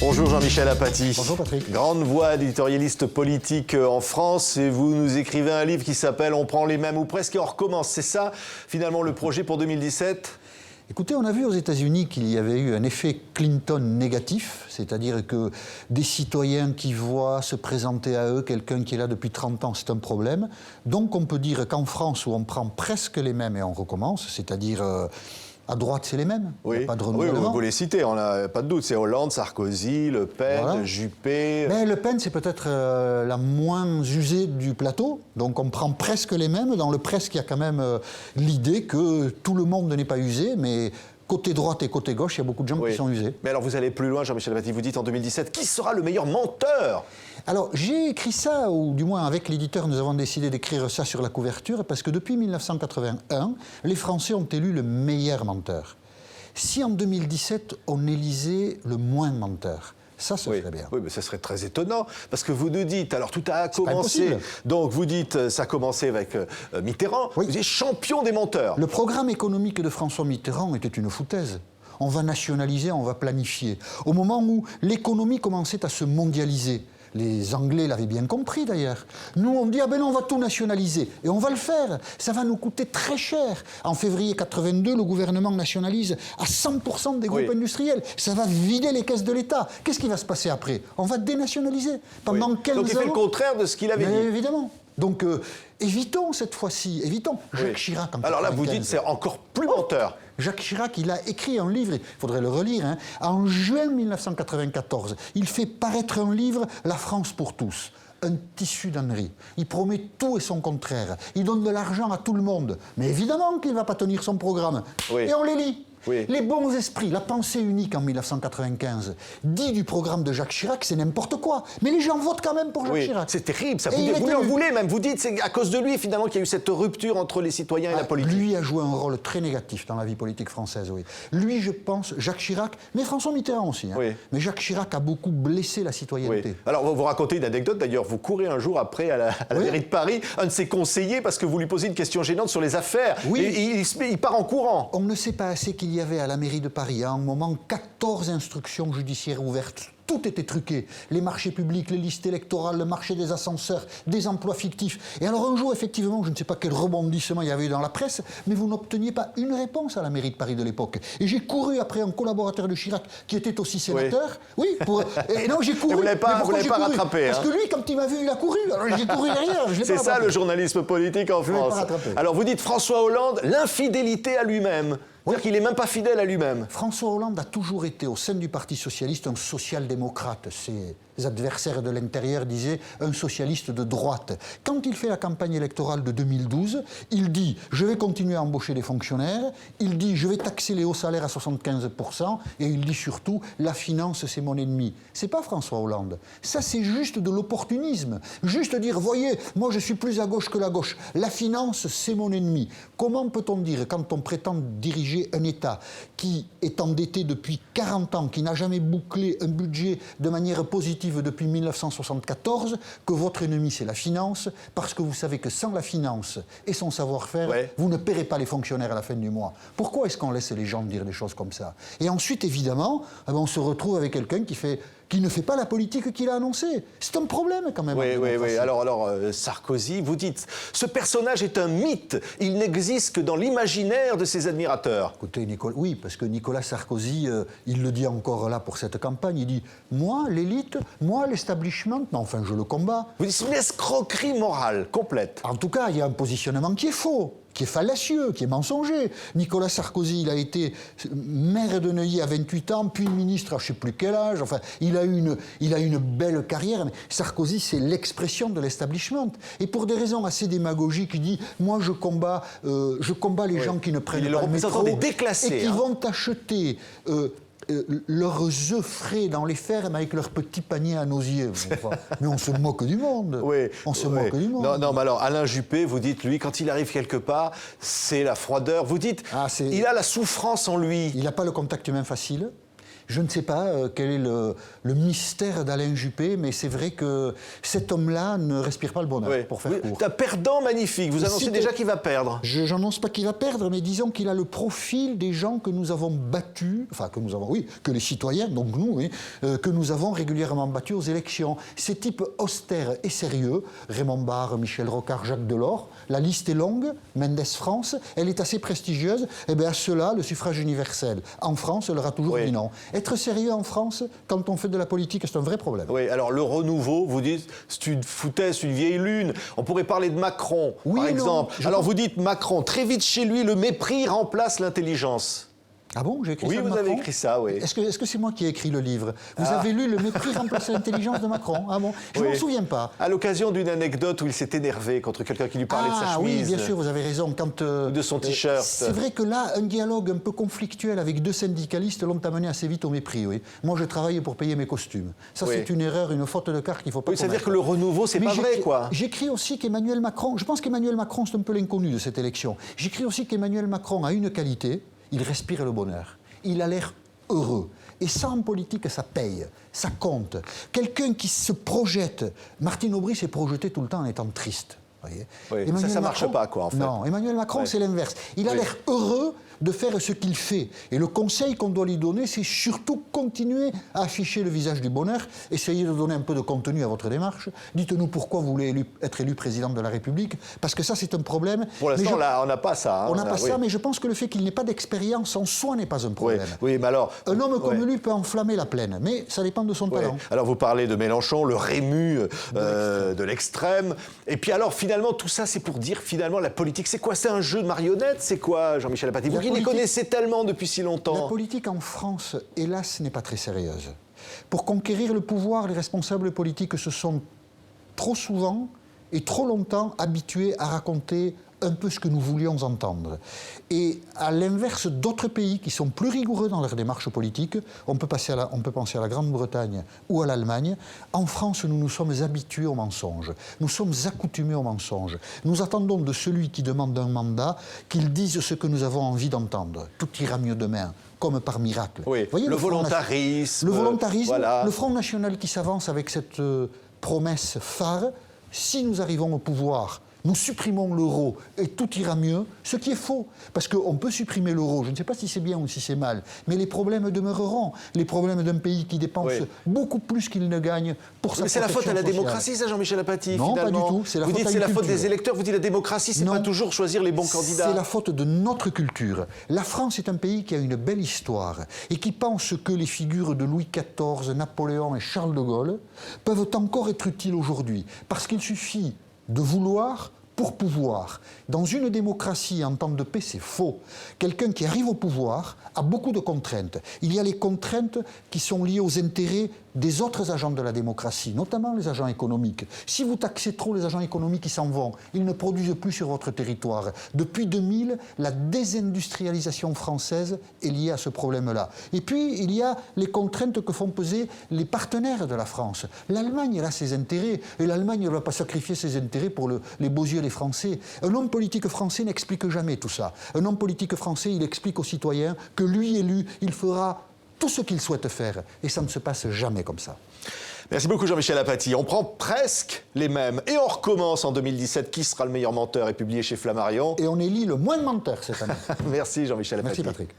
Bonjour Jean-Michel Apathy. Bonjour Patrick. Grande voix éditorialiste politique en France et vous nous écrivez un livre qui s'appelle « On prend les mêmes ou presque et on recommence ». C'est ça finalement le projet pour 2017 ? Écoutez, on a vu aux États-Unis qu'il y avait eu un effet Clinton négatif, c'est-à-dire que des citoyens qui voient se présenter à eux quelqu'un qui est là depuis 30 ans, c'est un problème. Donc on peut dire qu'en France, où on prend presque les mêmes et on recommence, c'est-à-dire à droite, c'est les mêmes, oui. Il n'y a pas de Oui, renouvellement. vous les citez, on n'a pas de doute. C'est Hollande, Sarkozy, Le Pen, Voilà. Juppé. Mais Le Pen, c'est peut-être la moins usée du plateau. Donc on prend presque les mêmes. Dans le presque, il y a quand même l'idée que tout le monde n'est pas usé, mais côté droite et côté gauche, il y a beaucoup de gens qui sont usés. Mais alors vous allez plus loin, Jean-Michel Apathy, vous dites en 2017, qui sera le meilleur menteur ? Alors, j'ai écrit ça, ou du moins avec l'éditeur, nous avons décidé d'écrire ça sur la couverture, parce que depuis 1981, les Français ont élu le meilleur menteur. Si en 2017, on élisait le moins menteur, ça serait bien. Oui, mais ça serait très étonnant, parce que vous nous dites, alors tout a commencé, donc vous dites, ça a commencé avec Mitterrand, vous êtes champion des menteurs. Le programme économique de François Mitterrand était une foutaise. On va nationaliser, on va planifier. Au moment où l'économie commençait à se mondialiser, les Anglais l'avaient bien compris d'ailleurs. Nous, on dit, ah ben non, on va tout nationaliser. Et on va le faire. Ça va nous coûter très cher. En février 82, le gouvernement nationalise à 100% des groupes industriels. Ça va vider les caisses de l'État. Qu'est-ce qui va se passer après? On va dénationaliser. Pendant 15 ans... Donc il fait le contraire de ce qu'il avait dit. Évidemment. Donc, évitons cette fois-ci, évitons. Jacques Chirac, en 95. Alors là, vous dites c'est encore plus menteur. Jacques Chirac, il a écrit un livre, il faudrait le relire, hein, en juin 1994. Il fait paraître un livre, La France pour tous. Un tissu d'ânerie. Il promet tout et son contraire. Il donne de l'argent à tout le monde. Mais évidemment qu'il ne va pas tenir son programme. Et on les lit. Les bons esprits, la pensée unique en 1995, dit du programme de Jacques Chirac, c'est n'importe quoi. Mais les gens votent quand même pour Jacques Chirac. C'est terrible, ça. Vous lui en voulez même. Vous dites c'est à cause de lui, finalement, qu'il y a eu cette rupture entre les citoyens et la politique. Lui a joué un rôle très négatif dans la vie politique française, oui. Lui, je pense, Jacques Chirac, mais François Mitterrand aussi. Hein. Mais Jacques Chirac a beaucoup blessé la citoyenneté. Alors, vous racontez une anecdote, d'ailleurs. Vous courez un jour après à la mairie de Paris, un de ses conseillers, parce que vous lui posez une question gênante sur les affaires. Et il part en courant. On ne sait pas assez qu'il y avait à la mairie de Paris, à un moment, 14 instructions judiciaires ouvertes. Tout était truqué. Les marchés publics, les listes électorales, le marché des ascenseurs, des emplois fictifs. Et alors un jour, effectivement, je ne sais pas quel rebondissement il y avait eu dans la presse, mais vous n'obteniez pas une réponse à la mairie de Paris de l'époque. Et j'ai couru après un collaborateur de Chirac qui était aussi sénateur. Et non, j'ai couru. Et vous l'avez pas rattrapé. Parce que lui, quand il m'a vu, il a couru. Alors j'ai couru derrière. C'est ça le journalisme politique en France. Alors vous dites François Hollande, l'infidélité à lui-même. C'est-à-dire qu'il n'est même pas fidèle à lui-même. François Hollande a toujours été, au sein du Parti socialiste, un social-démocrate. Ses adversaires de l'intérieur disaient un socialiste de droite. Quand il fait la campagne électorale de 2012, il dit « je vais continuer à embaucher des fonctionnaires », il dit « je vais taxer les hauts salaires à 75%, et il dit surtout « la finance, c'est mon ennemi ». C'est pas François Hollande. Ça, c'est juste de l'opportunisme. Juste dire « voyez, moi je suis plus à gauche que la gauche. La finance, c'est mon ennemi ». Comment peut-on dire, quand on prétend diriger un État qui est endetté depuis 40 ans, qui n'a jamais bouclé un budget de manière positive depuis 1974, que votre ennemi c'est la finance, parce que vous savez que sans la finance et son savoir-faire, vous ne paierez pas les fonctionnaires à la fin du mois. Pourquoi est-ce qu'on laisse les gens dire des choses comme ça? Et ensuite, évidemment, on se retrouve avec quelqu'un qui ne fait pas la politique qu'il a annoncée. C'est un problème quand même. Oui. Alors, Sarkozy, vous dites, ce personnage est un mythe. Il n'existe que dans l'imaginaire de ses admirateurs. Écoutez, oui, parce que Nicolas Sarkozy, il le dit encore là pour cette campagne, il dit « moi, l'élite, moi, l'establishment, mais enfin, je le combats ». Vous dites, c'est une escroquerie morale complète. En tout cas, il y a un positionnement qui est faux, qui est fallacieux, qui est mensonger. Nicolas Sarkozy, il a été maire de Neuilly à 28 ans, puis ministre à je ne sais plus quel âge. Enfin, il a une belle carrière. Mais Sarkozy, c'est l'expression de l'establishment. Et pour des raisons assez démagogiques, il dit « moi, je combats les gens qui ne prennent pas le métro des déclassés, et qui vont acheter... leurs œufs frais dans les fermes avec leurs petits paniers à nosier. Mais on se moque du monde. On se moque du monde. Non, mais alors, Alain Juppé, vous dites, lui, quand il arrive quelque part, c'est la froideur. Vous dites, il a la souffrance en lui. Il n'a pas le contact humain facile. Je ne sais pas quel est le mystère d'Alain Juppé, mais c'est vrai que cet homme-là ne respire pas le bonheur, Oui. pour faire court. Un perdant magnifique. Vous annoncez déjà qu'il va perdre. Je n'annonce pas qu'il va perdre, mais disons qu'il a le profil des gens que nous avons battus, enfin que nous avons, oui, que les citoyens, donc nous, oui, que nous avons régulièrement battus aux élections. Ces types austères et sérieux, Raymond Barre, Michel Rocard, Jacques Delors, la liste est longue, Mendes France, elle est assez prestigieuse, et bien à ceux-là, le suffrage universel. En France, leur a toujours dit non. Être sérieux en France, quand on fait de la politique, c'est un vrai problème. Oui, alors le renouveau, vous dites, c'est une foutaise, une vieille lune. On pourrait parler de Macron, par exemple. Alors vous dites Macron, très vite chez lui, le mépris remplace l'intelligence. Ah bon, j'ai écrit ça de Oui, vous avez écrit ça, oui. Est-ce que c'est moi qui ai écrit le livre? Vous avez lu Le mépris remplace l'intelligence de Macron? Ah bon? Je ne m'en souviens pas. À l'occasion d'une anecdote où il s'est énervé contre quelqu'un qui lui parlait de sa chemise. Ah oui, bien sûr, vous avez raison. De son t-shirt. C'est vrai que là, un dialogue un peu conflictuel avec deux syndicalistes l'ont amené assez vite au mépris, oui. Moi, je travaille pour payer mes costumes. Ça, c'est une erreur, une faute de carte qu'il ne faut pas commettre. C'est-à-dire que le renouveau, c'est pas vrai, quoi. J'écris aussi qu'Emmanuel Macron, je pense qu'Emmanuel Macron, c'est un peu l'inconnu de cette élection. J'écris aussi qu'Emmanuel Macron a une qualité, il respire le bonheur. Il a l'air heureux. Et ça, en politique, ça paye, ça compte. Quelqu'un qui se projette... Martine Aubry s'est projetée tout le temps en étant triste. Voyez. Oui, ça ne marche pas, quoi, en fait. Non, Emmanuel Macron, c'est l'inverse. Il a l'air heureux de faire ce qu'il fait. Et le conseil qu'on doit lui donner, c'est surtout continuer à afficher le visage du bonheur, essayez de donner un peu de contenu à votre démarche. Dites-nous pourquoi vous voulez être élu président de la République, parce que ça, c'est un problème. Pour l'instant, on n'a pas ça. On n'a pas ça, mais je pense que le fait qu'il n'ait pas d'expérience en soi n'est pas un problème. Oui, mais alors... Un homme comme lui peut enflammer la plaine, mais ça dépend de son talent. Alors, vous parlez de Mélenchon, le Rému de l'extrême. Et puis alors, finalement, tout ça, c'est pour dire, finalement, la politique, c'est quoi? C'est un jeu de marionnettes? C'est quoi, Jean-Michel Apathy? Vous qui les connaissez tellement depuis si longtemps. La politique en France, hélas, n'est pas très sérieuse. Pour conquérir le pouvoir, les responsables politiques se sont trop souvent et trop longtemps habitués à raconter un peu ce que nous voulions entendre. Et à l'inverse d'autres pays qui sont plus rigoureux dans leur démarche politique, on peut penser à la Grande-Bretagne ou à l'Allemagne, en France, nous nous sommes habitués au mensonge. Nous sommes accoutumés au mensonge. Nous attendons de celui qui demande un mandat qu'il dise ce que nous avons envie d'entendre. Tout ira mieux demain, comme par miracle. Oui, voyez, le volontarisme. Le volontarisme, voilà. Le Front National qui s'avance avec cette promesse phare, si nous arrivons au pouvoir, nous supprimons l'euro et tout ira mieux, ce qui est faux. Parce qu'on peut supprimer l'euro, je ne sais pas si c'est bien ou si c'est mal, mais les problèmes demeureront. Les problèmes d'un pays qui dépense beaucoup plus qu'il ne gagne pour sa protection sociale. Mais c'est la faute à la démocratie, ça, Jean-Michel Apathy, non, finalement. Pas du tout. Vous dites c'est la faute des électeurs, vous dites la démocratie, c'est pas toujours choisir les bons candidats. C'est la faute de notre culture. La France est un pays qui a une belle histoire et qui pense que les figures de Louis XIV, Napoléon et Charles de Gaulle peuvent encore être utiles aujourd'hui. Parce qu'il suffit de vouloir pour pouvoir. Dans une démocratie en temps de paix, c'est faux. Quelqu'un qui arrive au pouvoir a beaucoup de contraintes. Il y a les contraintes qui sont liées aux intérêts des autres agents de la démocratie, notamment les agents économiques. Si vous taxez trop les agents économiques, ils s'en vont. Ils ne produisent plus sur votre territoire. Depuis 2000, la désindustrialisation française est liée à ce problème-là. Et puis, il y a les contraintes que font peser les partenaires de la France. L'Allemagne, elle a ses intérêts, et l'Allemagne ne va pas sacrifier ses intérêts pour les beaux yeux des Français. Un homme politique français n'explique jamais tout ça. Un homme politique français, il explique aux citoyens que lui, élu, il fera tout ce qu'il souhaite faire. Et ça ne se passe jamais comme ça. Merci beaucoup Jean-Michel Apathy. On prend presque les mêmes. Et on recommence en 2017. Qui sera le meilleur menteur est publié chez Flammarion. Et on élit le moins de menteurs cette année. Merci Jean-Michel Apathy. Merci Patrick.